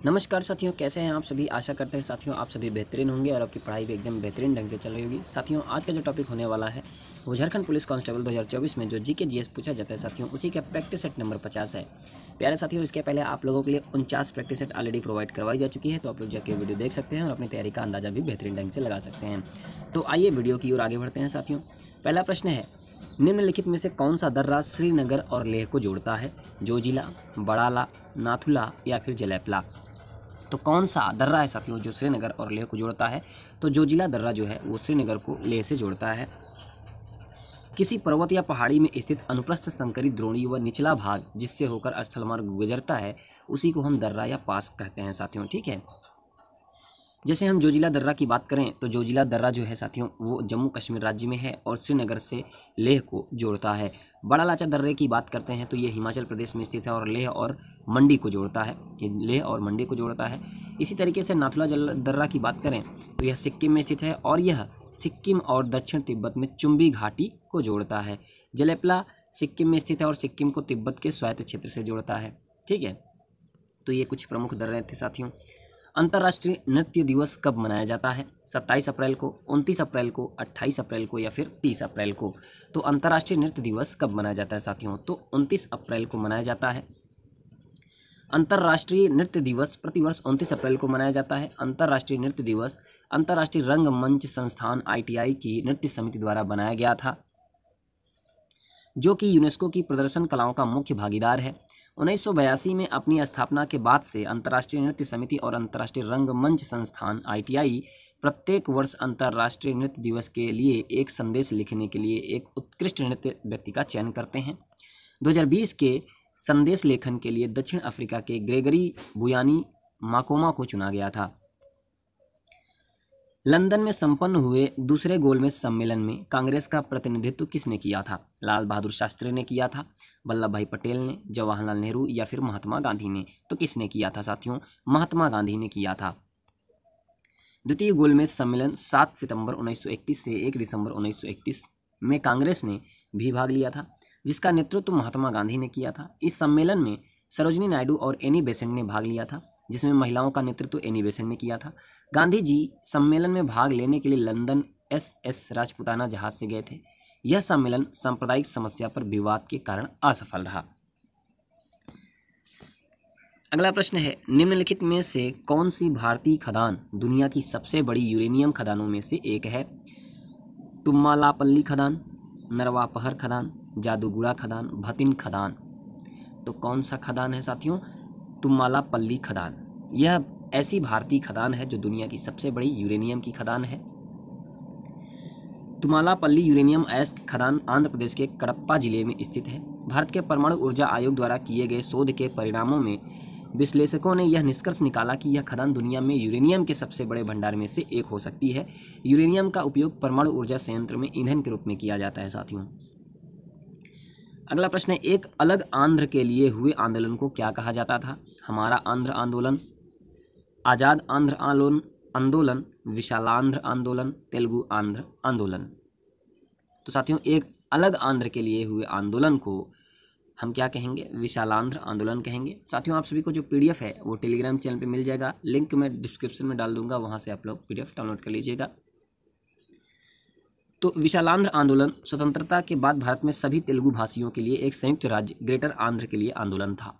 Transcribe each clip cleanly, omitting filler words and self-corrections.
नमस्कार साथियों, कैसे हैं आप सभी। आशा करते हैं साथियों आप सभी बेहतरीन होंगे और आपकी पढ़ाई भी एकदम बेहतरीन ढंग से चल रही होगी। साथियों आज का जो टॉपिक होने वाला है वो झारखंड पुलिस कांस्टेबल 2024 में जो जीके जीएस पूछा जाता है साथियों, उसी का प्रैक्टिस सेट नंबर 50 है। प्यारे साथियों, इसके पहले आप लोगों के लिए 49 प्रैक्टिस सेट ऑलरेडी प्रोवाइड करवाई जा चुकी है, तो आप लोग जाके वीडियो देख सकते हैं और अपनी तैयारी का अंदाजा भी बेहतरीन ढंग से लगा सकते हैं। तो आइए वीडियो की ओर आगे बढ़ते हैं साथियों। पहला प्रश्न है, निम्नलिखित में से कौन सा दर्रा श्रीनगर और लेह को जोड़ता है? जोजिला, बड़ाला, नाथुला या फिर जलैपला। तो कौन सा दर्रा है साथियों जो श्रीनगर और लेह को जोड़ता है? तो जोजिला दर्रा जो है वो श्रीनगर को लेह से जोड़ता है। किसी पर्वत या पहाड़ी में स्थित अनुप्रस्थ संकरित द्रोणी व निचला भाग जिससे होकर स्थल मार्ग गुजरता है उसी को हम दर्रा या पास कहते हैं साथियों। ठीक है, जैसे हम जोजिला दर्रा की बात करें तो जोजिला दर्रा जो है साथियों वो जम्मू कश्मीर राज्य में है और श्रीनगर से लेह को जोड़ता है। बड़ा लाचा दर्रे की बात करते हैं तो ये हिमाचल प्रदेश में स्थित है और लेह और मंडी को जोड़ता है, ये लेह और मंडी को जोड़ता है। इसी तरीके से नाथुला दर्रा की बात करें तो यह सिक्किम में स्थित है और यह सिक्किम और दक्षिण तिब्बत में चुम्बी घाटी को जोड़ता है। जलेपला सिक्किम में स्थित है और सिक्किम को तिब्बत के स्वायत्त क्षेत्र से जोड़ता है। ठीक है, तो ये कुछ प्रमुख दर्रे थे साथियों। अंतर्राष्ट्रीय नृत्य दिवस कब मनाया जाता है? 27 अप्रैल को, 29 अप्रैल को, 28 अप्रैल को या फिर 30 अप्रैल को। तो अंतर्राष्ट्रीय नृत्य दिवस कब मनाया जाता है साथियों? तो 29 अप्रैल को मनाया जाता है। अंतर्राष्ट्रीय नृत्य दिवस प्रतिवर्ष 29 अप्रैल को मनाया जाता है। अंतर्राष्ट्रीय नृत्य दिवस अंतर्राष्ट्रीय रंगमंच संस्थान ITI की नृत्य समिति द्वारा बनाया गया था, जो कि यूनेस्को की प्रदर्शन कलाओं का मुख्य भागीदार है। 1982 में अपनी स्थापना के बाद से अंतर्राष्ट्रीय नृत्य समिति और अंतर्राष्ट्रीय रंगमंच संस्थान ITI प्रत्येक वर्ष अंतर्राष्ट्रीय नृत्य दिवस के लिए एक संदेश लिखने के लिए एक उत्कृष्ट नृत्य व्यक्ति का चयन करते हैं। 2020 के संदेश लेखन के लिए दक्षिण अफ्रीका के ग्रेगरी बुयानी माकोमा को चुना गया था। लंदन में संपन्न हुए दूसरे गोलमेज सम्मेलन में कांग्रेस का प्रतिनिधित्व किसने किया था? लाल बहादुर शास्त्री ने किया था, वल्लभ भाई पटेल ने, जवाहरलाल नेहरू या फिर महात्मा गांधी ने। तो किसने किया था साथियों? महात्मा गांधी ने किया था। द्वितीय गोलमेज सम्मेलन 7 सितंबर 1931 से 1 दिसंबर 1931 में कांग्रेस ने भी भाग लिया था, जिसका नेतृत्व महात्मा गांधी ने किया था। इस सम्मेलन में सरोजिनी नायडू और एनी बेसेंट ने भाग लिया था, जिसमें महिलाओं का नेतृत्व एनी बेसेंट ने किया था। गांधी जी सम्मेलन में भाग लेने के लिए लंदन SS राजपुताना जहाज से गए थे। यह सम्मेलन सांप्रदायिक समस्या पर विवाद के कारण असफल रहा। अगला प्रश्न है, निम्नलिखित में से कौन सी भारतीय खदान दुनिया की सबसे बड़ी यूरेनियम खदानों में से एक है? तुम्मालापल्ली खदान, नरवापहर खदान, जादूगुड़ा खदान, भतिन खदान। तो कौन सा खदान है साथियों? तुम्मालापल्ली खदान। यह ऐसी भारतीय खदान है जो दुनिया की सबसे बड़ी यूरेनियम की खदान है। तुम्मालापल्ली यूरेनियम अयस्क खदान आंध्र प्रदेश के कडप्पा जिले में स्थित है। भारत के परमाणु ऊर्जा आयोग द्वारा किए गए शोध के परिणामों में विश्लेषकों ने यह निष्कर्ष निकाला कि यह खदान दुनिया में यूरेनियम के सबसे बड़े भंडार में से एक हो सकती है। यूरेनियम का उपयोग परमाणु ऊर्जा संयंत्र में ईंधन के रूप में किया जाता है साथियों। अगला प्रश्न है, एक अलग आंध्र के लिए हुए आंदोलन को क्या कहा जाता था? हमारा आंध्र आंदोलन, आज़ाद आंध्र आंदोलन, विशालांध्र आंदोलन, तेलुगु आंध्र आंदोलन। तो साथियों एक अलग आंध्र के लिए हुए आंदोलन को हम क्या कहेंगे? विशालांध्र आंदोलन कहेंगे। साथियों आप सभी को जो PDF है वो टेलीग्राम चैनल पे मिल जाएगा, लिंक मैं डिस्क्रिप्शन में डाल दूंगा, वहाँ से आप लोग PDF डाउनलोड कर लीजिएगा। तो विशालांध्र आंदोलन स्वतंत्रता के बाद भारत में सभी तेलुगु भाषियों के लिए एक संयुक्त राज्य ग्रेटर आंध्र के लिए आंदोलन था।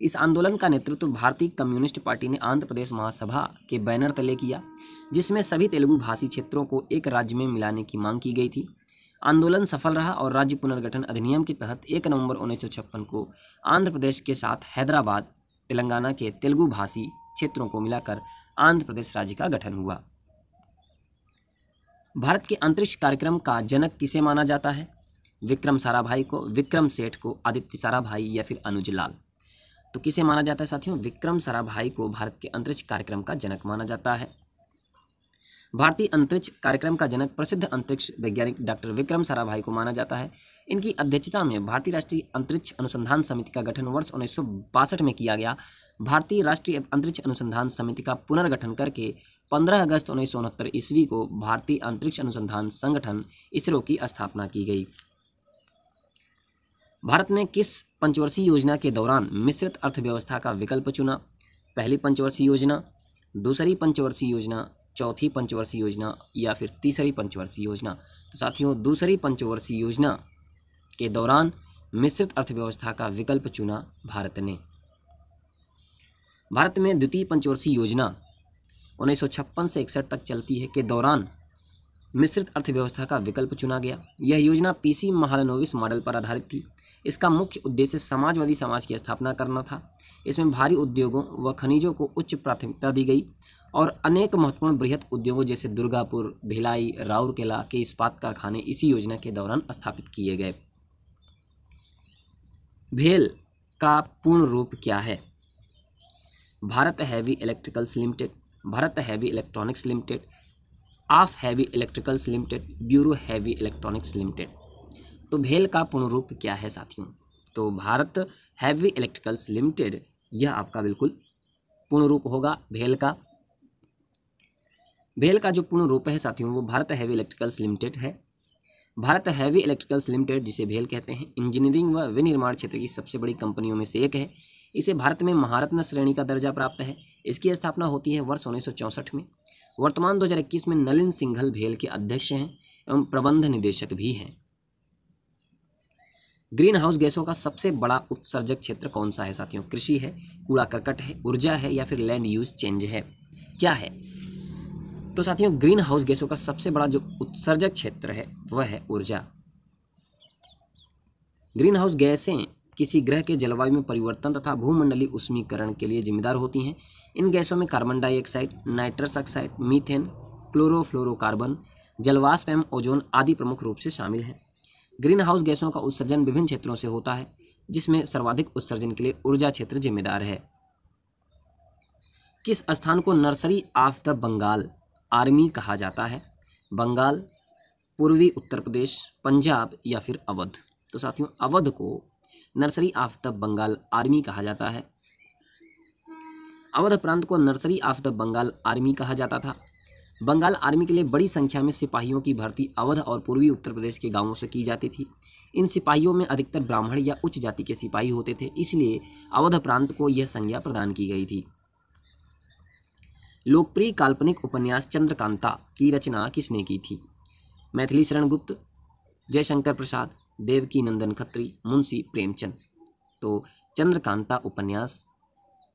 इस आंदोलन का नेतृत्व भारतीय कम्युनिस्ट पार्टी ने आंध्र प्रदेश महासभा के बैनर तले किया, जिसमें सभी तेलुगु भाषी क्षेत्रों को एक राज्य में मिलाने की मांग की गई थी। आंदोलन सफल रहा और राज्य पुनर्गठन अधिनियम के तहत 1 नवंबर 1956 को आंध्र प्रदेश के साथ हैदराबाद, तेलंगाना के तेलुगु भाषी क्षेत्रों को मिलाकर आंध्र प्रदेश राज्य का गठन हुआ। भारत के अंतरिक्ष कार्यक्रम का जनक किसे माना जाता है? विक्रम साराभाई को, विक्रम सेठ को, आदित्य साराभाई या फिर अनुज लाल। तो किसे माना जाता है साथियों? विक्रम साराभाई को भारत के अंतरिक्ष कार्यक्रम का जनक माना जाता है। भारतीय अंतरिक्ष कार्यक्रम का जनक प्रसिद्ध अंतरिक्ष वैज्ञानिक डॉक्टर विक्रम साराभाई को माना जाता है। इनकी अध्यक्षता में भारतीय राष्ट्रीय अंतरिक्ष अनुसंधान समिति का गठन वर्ष 1962 में किया गया। भारतीय राष्ट्रीय अंतरिक्ष अनुसंधान समिति का पुनर्गठन करके 15 अगस्त 1969 ईस्वी को भारतीय अंतरिक्ष अनुसंधान संगठन ISRO की स्थापना की गई। भारत ने किस पंचवर्षीय योजना के दौरान मिश्रित अर्थव्यवस्था का विकल्प चुना? पहली पंचवर्षीय योजना, दूसरी पंचवर्षीय योजना, चौथी पंचवर्षीय योजना या फिर तीसरी पंचवर्षीय योजना। तो साथियों दूसरी पंचवर्षीय योजना के दौरान मिश्रित अर्थव्यवस्था का विकल्प चुना भारत ने। भारत में द्वितीय पंचवर्षीय योजना 1956 से 61 तक चलती है के दौरान मिश्रित अर्थव्यवस्था का विकल्प चुना गया। यह योजना पीसी महालनोबिस मॉडल पर आधारित थी। इसका मुख्य उद्देश्य समाजवादी समाज की स्थापना करना था। इसमें भारी उद्योगों व खनिजों को उच्च प्राथमिकता दी गई और अनेक महत्वपूर्ण बृहत उद्योगों जैसे दुर्गापुर, भिलाई, राउरकेला के इस्पात कारखाने इसी योजना के दौरान स्थापित किए गए। भेल का पूर्ण रूप क्या है? Bharat heavy electricals limited, Bharat heavy electronics limited, of heavy electricals limited, bureau heavy electronics limited. तो भेल का पूर्ण रूप क्या है साथियों? तो भारत हैवी इलेक्ट्रिकल्स लिमिटेड, यह आपका बिल्कुल पूर्ण रूप होगा भेल का। भेल का जो पूर्ण रूप है साथियों वो भारत हैवी इलेक्ट्रिकल्स लिमिटेड है। भारत हैवी इलेक्ट्रिकल्स लिमिटेड जिसे भेल कहते हैं, इंजीनियरिंग व विनिर्माण क्षेत्र की सबसे बड़ी कंपनियों में से एक है। इसे भारत में महारत्न श्रेणी का दर्जा प्राप्त है। इसकी स्थापना होती है वर्ष 1964 में। वर्तमान 2021 में नलिन सिंघल भेल के अध्यक्ष हैं एवं प्रबंध निदेशक भी हैं। ग्रीन हाउस गैसों का सबसे बड़ा उत्सर्जक क्षेत्र कौन सा है साथियों? कृषि है, कूड़ा करकट है, ऊर्जा है या फिर लैंड यूज चेंज है? क्या है? तो साथियों ग्रीन हाउस गैसों का सबसे बड़ा जो उत्सर्जक क्षेत्र है वह है ऊर्जा। ग्रीन हाउस गैसें किसी ग्रह के जलवायु में परिवर्तन तथा भूमंडलीय उष्मीकरण के लिए जिम्मेदार होती हैं। इन गैसों में carbon dioxide, nitrous oxide, methane, chlorofluorocarbon, जलवाष्प एवं ओजोन आदि प्रमुख रूप से शामिल हैं। ग्रीन हाउस गैसों का उत्सर्जन विभिन्न क्षेत्रों से होता है, जिसमें सर्वाधिक उत्सर्जन के लिए ऊर्जा क्षेत्र जिम्मेदार है। किस स्थान को nursery of the Bengal army कहा जाता है? बंगाल, पूर्वी उत्तर प्रदेश, पंजाब या फिर अवध? तो साथियों अवध को nursery of the Bengal army कहा जाता है। अवध प्रांत को nursery of the Bengal army कहा जाता था। बंगाल आर्मी के लिए बड़ी संख्या में सिपाहियों की भर्ती अवध और पूर्वी उत्तर प्रदेश के गांवों से की जाती थी। इन सिपाहियों में अधिकतर ब्राह्मण या उच्च जाति के सिपाही होते थे, इसलिए अवध प्रांत को यह संज्ञा प्रदान की गई थी। लोकप्रिय काल्पनिक उपन्यास चंद्रकांता की रचना किसने की थी? मैथिली शरण गुप्त, जयशंकर प्रसाद, देवकीनंदन खत्री, मुंशी प्रेमचंद। तो चंद्रकांता उपन्यास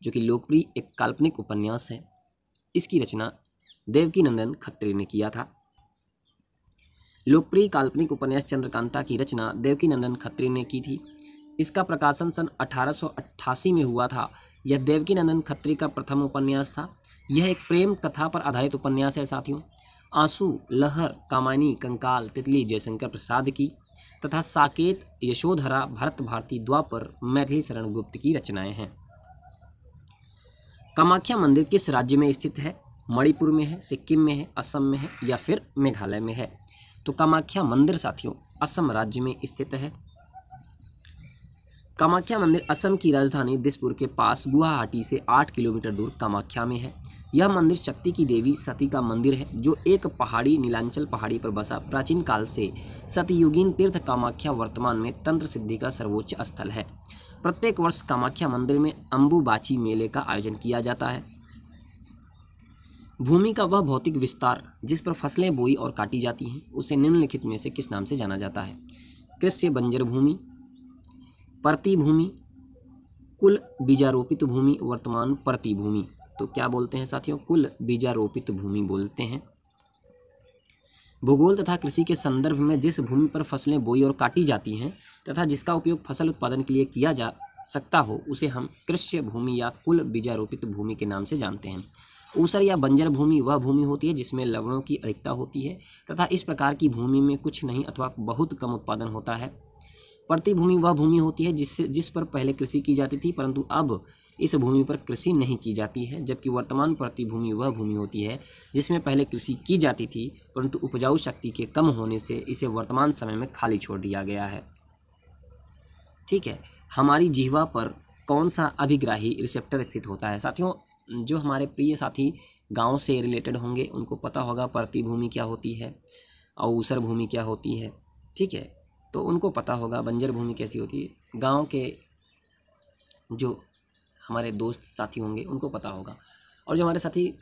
जो कि लोकप्रिय एक काल्पनिक उपन्यास है, इसकी रचना देवकीनंदन खत्री ने किया था। लोकप्रिय काल्पनिक उपन्यास चंद्रकांता की रचना देवकीनंदन खत्री ने की थी। इसका प्रकाशन सन 1888 में हुआ था। यह देवकीनंदन खत्री का प्रथम उपन्यास था। यह एक प्रेम कथा पर आधारित उपन्यास है साथियों। आंसू, लहर, कामायनी, कंकाल, तितली जयशंकर प्रसाद की तथा साकेत, यशोधरा, भरत भारती, द्वापर, मैथिली शरण गुप्त की रचनाएं हैं। कामाख्या मंदिर किस राज्य में स्थित है? मणिपुर में है, सिक्किम में है, असम में है या फिर मेघालय में है? तो कामाख्या मंदिर साथियों असम राज्य में स्थित है। कामाख्या मंदिर असम की राजधानी दिसपुर के पास गुवाहाटी से 8 किलोमीटर दूर कामाख्या में है। यह मंदिर शक्ति की देवी सती का मंदिर है, जो एक पहाड़ी नीलांचल पहाड़ी पर बसा प्राचीन काल से सतयुगीन तीर्थ कामाख्या वर्तमान में तंत्र सिद्धि का सर्वोच्च स्थल है। प्रत्येक वर्ष कामाख्या मंदिर में अम्बुबाची मेले का आयोजन किया जाता है। भूमि का वह भौतिक विस्तार जिस पर फसलें बोई और काटी जाती हैं उसे निम्नलिखित में से किस नाम से जाना जाता है? कृषि बंजर भूमि, परती भूमि, कुल बीजारोपित भूमि, वर्तमान परती भूमि। तो क्या बोलते हैं साथियों? कुल बीजारोपित भूमि बोलते हैं। भूगोल तथा कृषि के संदर्भ में जिस भूमि पर फसलें बोई और काटी जाती हैं तथा जिसका उपयोग फसल उत्पादन के लिए किया जा सकता हो उसे हम कृष्य भूमि या कुल बीजारोपित भूमि के नाम से जानते हैं। ऊसर या बंजर भूमि वह भूमि होती है जिसमें लवणों की अधिकता होती है तथा इस प्रकार की भूमि में कुछ नहीं अथवा बहुत कम उत्पादन होता है। परती भूमि वह भूमि होती है जिस पर पहले कृषि की जाती थी परंतु अब इस भूमि पर कृषि नहीं की जाती है। जबकि वर्तमान परती भूमि वह भूमि होती है जिसमें पहले कृषि की जाती थी परंतु उपजाऊ शक्ति के कम होने से इसे वर्तमान समय में खाली छोड़ दिया गया है। ठीक है, हमारी जिह्वा पर कौन सा अभिग्राही रिसेप्टर स्थित होता है? साथियों जो हमारे प्रिय साथी गांव से रिलेटेड होंगे उनको पता होगा परती भूमि क्या होती है और ऊसर भूमि क्या होती है। ठीक है, तो उनको पता होगा बंजर भूमि कैसी होती है। गांव के जो हमारे दोस्त साथी होंगे उनको पता होगा। और जो हमारे साथी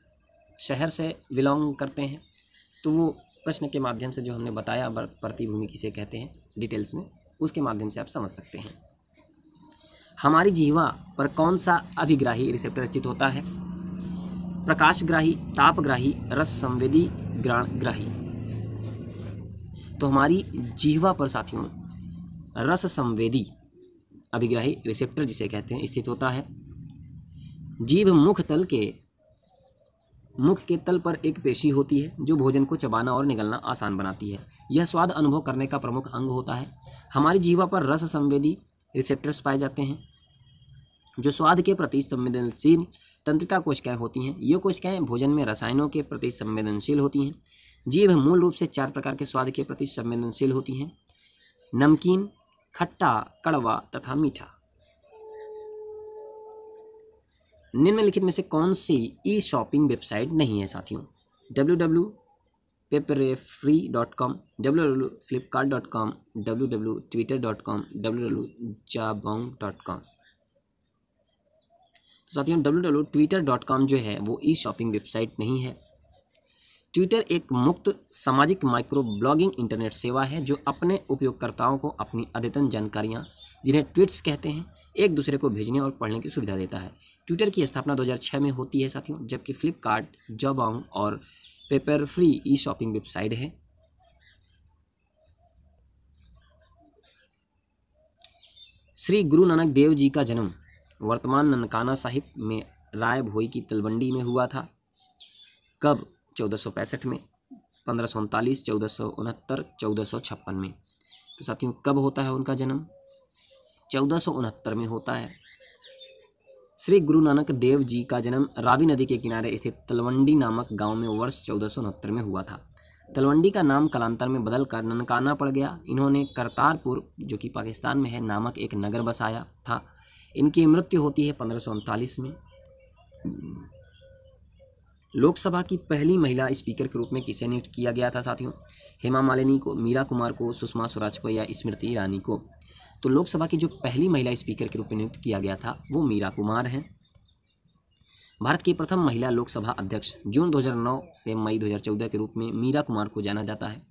शहर से बिलोंग करते हैं तो वो प्रश्न के माध्यम से जो हमने बताया प्रतिभूमि किसे कहते हैं डिटेल्स में, उसके माध्यम से आप समझ सकते हैं। हमारी जीवा पर कौन सा अभिग्राही रिसेप्टर स्थित होता है? प्रकाशग्राही, तापग्राही, रस संवेदी ग्राही। तो हमारी जीवा पर साथियों रस संवेदी अभिग्राही रिसेप्टर जिसे कहते हैं स्थित होता है। जीभ मुख के तल पर एक पेशी होती है जो भोजन को चबाना और निगलना आसान बनाती है। यह स्वाद अनुभव करने का प्रमुख अंग होता है। हमारी जीवा पर रस संवेदी रिसेप्टर्स पाए जाते हैं जो स्वाद के प्रति संवेदनशील तंत्रिका कोशिकाएं होती हैं। ये कोशिकाएं भोजन में रसायनों के प्रति संवेदनशील होती हैं। जीभ मूल रूप से 4 प्रकार के स्वाद के प्रति संवेदनशील होती हैं: नमकीन, खट्टा, कड़वा तथा मीठा। निम्नलिखित में से कौन सी ई शॉपिंग वेबसाइट नहीं है साथियों? www.paperfree.com, www.flipkart.com, www.twitter.com, www.jabong.com। तो साथियों www.twitter.com जो है वो ई शॉपिंग वेबसाइट नहीं है। ट्विटर एक मुक्त सामाजिक माइक्रो ब्लॉगिंग इंटरनेट सेवा है जो अपने उपयोगकर्ताओं को अपनी अद्यतन जानकारियां, जिन्हें ट्वीट्स कहते हैं, एक दूसरे को भेजने और पढ़ने की सुविधा देता है। ट्विटर की स्थापना 2006 में होती है साथियों, जबकि फ्लिपकार्ट, जबोंग और पेपर फ्री ई शॉपिंग वेबसाइट है। श्री गुरु नानक देव जी का जन्म वर्तमान ननकाना साहिब में राय भोई की तलवंडी में हुआ था। कब? 1465 में, 1539, 1469, 1456 में। तो साथियों कब होता है उनका जन्म? 1469 में होता है। श्री गुरु नानक देव जी का जन्म रावी नदी के किनारे स्थित तलवंडी नामक गांव में वर्ष 1469 में हुआ था। तलवंडी का नाम कालांतर में बदलकर ननकाना पड़ गया। इन्होंने करतारपुर, जो कि पाकिस्तान में है, नामक एक नगर बसाया था। इनकी मृत्यु होती है 1539 में। लोकसभा की पहली महिला स्पीकर के रूप में किसे नियुक्त किया गया था साथियों? हेमा मालिनी को, मीरा कुमार को, सुषमा स्वराज को या स्मृति ईरानी को? तो लोकसभा की जो पहली महिला स्पीकर के रूप में नियुक्त किया गया था वो मीरा कुमार हैं। भारत की प्रथम महिला लोकसभा अध्यक्ष जून 2009 से मई 2014 के रूप में मीरा कुमार को जाना जाता है।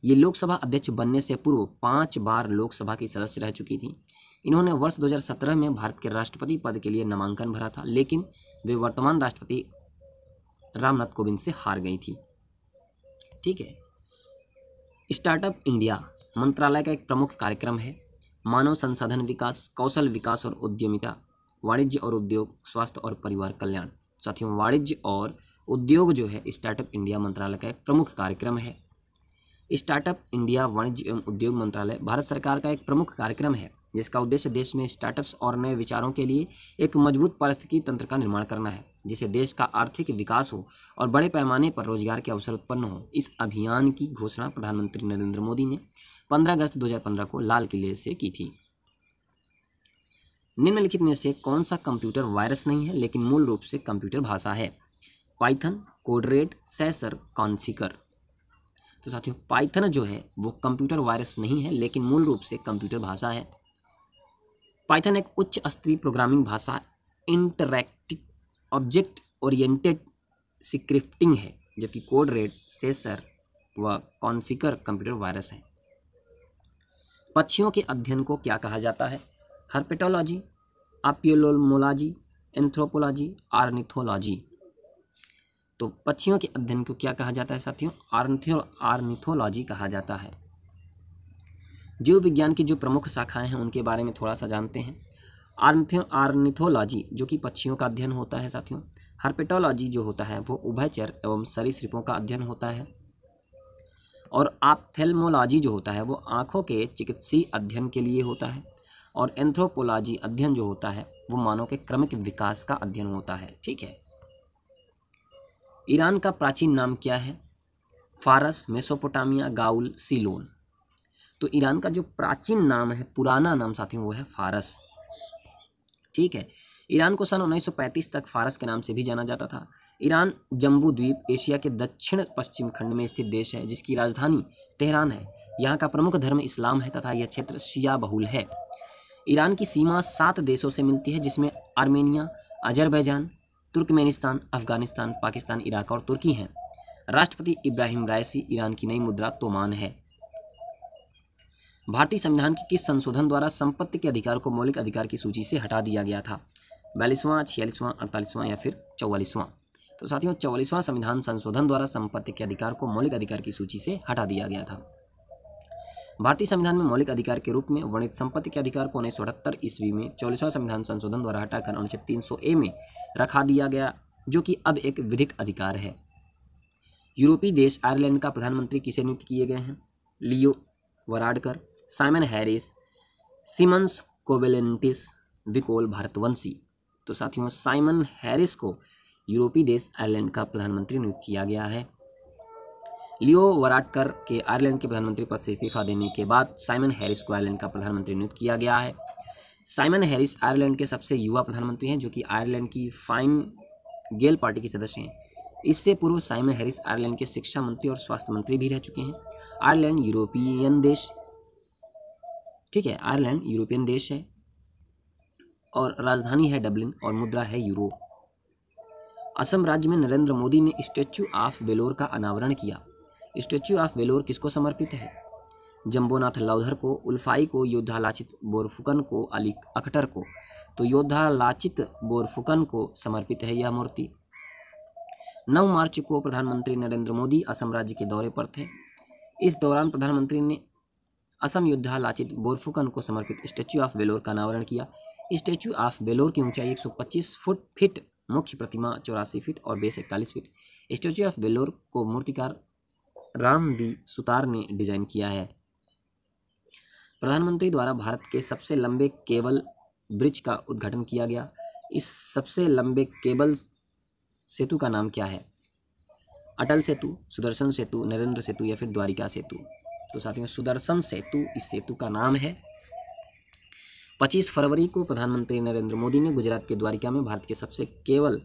ये लोकसभा अध्यक्ष बनने से पूर्व 5 बार लोकसभा की सदस्य रह चुकी थी। इन्होंने वर्ष 2017 में भारत के राष्ट्रपति पद के लिए नामांकन भरा था, लेकिन वे वर्तमान राष्ट्रपति रामनाथ कोविंद से हार गई थी। ठीक है। स्टार्टअप इंडिया मंत्रालय का एक प्रमुख कार्यक्रम है मानव संसाधन विकास, कौशल विकास और उद्यमिता, वाणिज्य और उद्योग, स्वास्थ्य और परिवार कल्याण। साथियों वाणिज्य और उद्योग जो है स्टार्टअप इंडिया मंत्रालय का एक प्रमुख कार्यक्रम है। स्टार्टअप इंडिया वाणिज्य एवं उद्योग मंत्रालय भारत सरकार का एक प्रमुख कार्यक्रम है जिसका उद्देश्य देश में स्टार्टअप्स और नए विचारों के लिए एक मजबूत पारिस्थितिकी तंत्र का निर्माण करना है, जिससे देश का आर्थिक विकास हो और बड़े पैमाने पर रोजगार के अवसर उत्पन्न हो। इस अभियान की घोषणा प्रधानमंत्री नरेंद्र मोदी ने 15 अगस्त 2015 को लाल किले से की थी। निम्नलिखित में से कौन सा कंप्यूटर वायरस नहीं है लेकिन मूल रूप से कंप्यूटर भाषा है? पाइथन, कोडरेड, सेसर, कॉन्फिगर। तो साथियों पाइथन जो है वो कंप्यूटर वायरस नहीं है लेकिन मूल रूप से कंप्यूटर भाषा है। पाइथन एक उच्च स्तरीय प्रोग्रामिंग भाषा, इंटरैक्टिव, ऑब्जेक्ट ओरिएंटेड स्क्रिप्टिंग है, जबकि कोडरेड, सेसर व कॉन्फिगर कंप्यूटर वायरस है। पक्षियों के अध्ययन को क्या कहा जाता है? हर्पेटोलॉजी, एपियोलोमोलॉजी, एंथ्रोपोलॉजी, ऑर्निथोलॉजी। तो पक्षियों के अध्ययन को क्या कहा जाता है साथियों? ऑर्निथोलॉजी कहा जाता है। जीव विज्ञान की जो प्रमुख शाखाएं हैं उनके बारे में थोड़ा सा जानते हैं। ऑर्निथोलॉजी जो कि पक्षियों का अध्ययन होता है साथियों। हर्पेटोलॉजी जो होता है वो उभयचर एवं सरीसृपों का अध्ययन होता है। और ऑप्थेल्मोलॉजी जो होता है वो आँखों के चिकित्सीय अध्ययन के लिए होता है। और एंथ्रोपोलॉजी अध्ययन जो होता है वो मानव के क्रमिक विकास का अध्ययन होता है। ठीक है। ईरान का प्राचीन नाम क्या है? फारस, मेसोपोटामिया, गाउल, सीलोन। तो ईरान का जो प्राचीन नाम है, पुराना नाम साथियों, वो है फारस। ठीक है। ईरान को सन 1935 तक फारस के नाम से भी जाना जाता था। ईरान जम्बू द्वीप एशिया के दक्षिण पश्चिम खंड में स्थित देश है जिसकी राजधानी तेहरान है। यहाँ का प्रमुख धर्म इस्लाम है तथा यह क्षेत्र शिया बहुल है। ईरान की सीमा 7 देशों से मिलती है जिसमें Armenia, Azerbaijan, Turkmenistan, Afghanistan, Pakistan, Iraq और तुर्की हैं। राष्ट्रपति इब्राहिम राइसी, ईरान की नई मुद्रा तोमान है। भारतीय संविधान के किस संशोधन द्वारा संपत्ति के अधिकार को मौलिक अधिकार की सूची से हटा दिया गया था? 42वां, 46वां, 48वां या फिर 44वां? तो साथियों 44वां संविधान संशोधन द्वारा संपत्ति के अधिकार को मौलिक अधिकार की सूची से हटा दिया गया था। भारतीय संविधान में मौलिक अधिकार के रूप में वर्णित संपत्ति के अधिकार को 1978 ईस्वी में 44वां संविधान संशोधन द्वारा हटाकर अनुच्छेद 300A में रखा दिया गया, जो कि अब एक विधिक अधिकार है। यूरोपीय देश आयरलैंड का प्रधानमंत्री किसे नियुक्त किए गए हैं? लियो वराडकर, साइमन हैरिस, सिमन्स कोवेलेंटिस, विकोल भारतवंशी। तो साथियों साइमन हैरिस को यूरोपीय देश आयरलैंड का प्रधानमंत्री नियुक्त किया गया है। लियो वराडकर के आयरलैंड के प्रधानमंत्री पद से इस्तीफा देने के बाद साइमन हैरिस को आयरलैंड का प्रधानमंत्री नियुक्त किया गया है। साइमन हैरिस आयरलैंड के सबसे युवा प्रधानमंत्री हैं, जो कि आयरलैंड की फाइन गेल पार्टी के सदस्य हैं। इससे पूर्व साइमन हैरिस आयरलैंड के शिक्षा मंत्री और स्वास्थ्य मंत्री भी रह चुके हैं। आयरलैंड यूरोपियन देश, ठीक है, आयरलैंड यूरोपियन देश है और राजधानी है डबलिन और मुद्रा है यूरो। असम राज्य में नरेंद्र मोदी ने स्टैच्यू ऑफ वेलोर का अनावरण किया। स्टैच्यू ऑफ वेलोर किसको समर्पित है? जंबोनाथ लाउधर को, उल्फाई को, योद्धा लाचित बोरफुकन को, अली अख्तर को। तो योद्धा लाचित बोरफुकन को समर्पित है यह मूर्ति। 9 मार्च को प्रधानमंत्री नरेंद्र मोदी असम राज्य के दौरे पर थे। इस दौरान प्रधानमंत्री ने असम योद्धा लाचित बोरफुकन को समर्पित स्टैच्यू ऑफ वेलोर का अनावरण किया। स्टैच्यू ऑफ वेलोर की ऊंचाई 125 फीट, मुख्य प्रतिमा 84 फीट और base 41 feet. Statue of valour को मूर्तिकार राम बी सुतार ने डिजाइन किया है। प्रधानमंत्री द्वारा भारत के सबसे लंबे केबल ब्रिज का उद्घाटन किया गया। इस सबसे लंबे केबल सेतु का नाम क्या है? अटल सेतु, सुदर्शन सेतु, नरेंद्र सेतु या फिर द्वारिका सेतु? तो साथियों सुदर्शन सेतु इस सेतु का नाम है। 25 फरवरी को प्रधानमंत्री नरेंद्र मोदी ने गुजरात के द्वारिका में भारत के सबसे केबल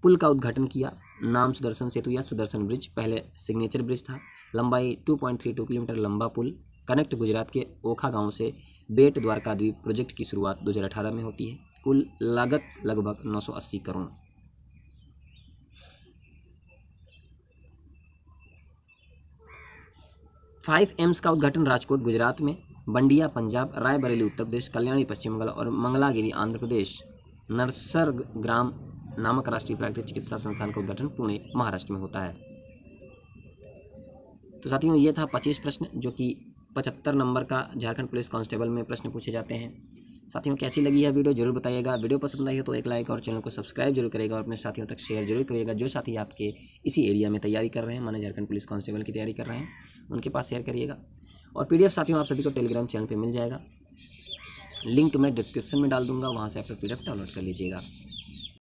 पुल का उद्घाटन किया। नाम सुदर्शन सेतु या सुदर्शन ब्रिज पहले सिग्नेचर ब्रिज था। लंबाई 2.32 किलोमीटर लंबा पुल कनेक्ट गुजरात के ओखा गांव से बेट द्वारका द्वीप प्रोजेक्ट की शुरुआत 2018 में होती है। कुल लागत लगभग 980 करोड़। फाइव एम्स का उद्घाटन राजकोट गुजरात में, बंडिया पंजाब, रायबरेली उत्तर प्रदेश, कल्याणी पश्चिम बंगाल और मंगलागिरी आंध्र प्रदेश। नरसरग्राम नामक राष्ट्रीय प्राकृतिक चिकित्सा संस्थान का उद्घाटन पुणे महाराष्ट्र में होता है। तो साथियों ये था 25 प्रश्न, जो कि 75 नंबर का झारखंड पुलिस कांस्टेबल में प्रश्न पूछे जाते हैं। साथियों कैसी लगी यह वीडियो जरूर बताइएगा। वीडियो पसंद आई हो तो एक लाइक और चैनल को सब्सक्राइब जरूर करिएगा और अपने साथियों तक शेयर जरूर करिएगा। जो साथी आपके इसी एरिया में तैयारी कर रहे हैं, माने झारखंड पुलिस कांस्टेबल की तैयारी कर रहे हैं, उनके पास शेयर करिएगा। और PDF साथियों आप सभी को टेलीग्राम चैनल पर मिल जाएगा, लिंक मैं डिस्क्रिप्शन में डाल दूंगा, वहाँ से आप PDF डाउनलोड कर लीजिएगा।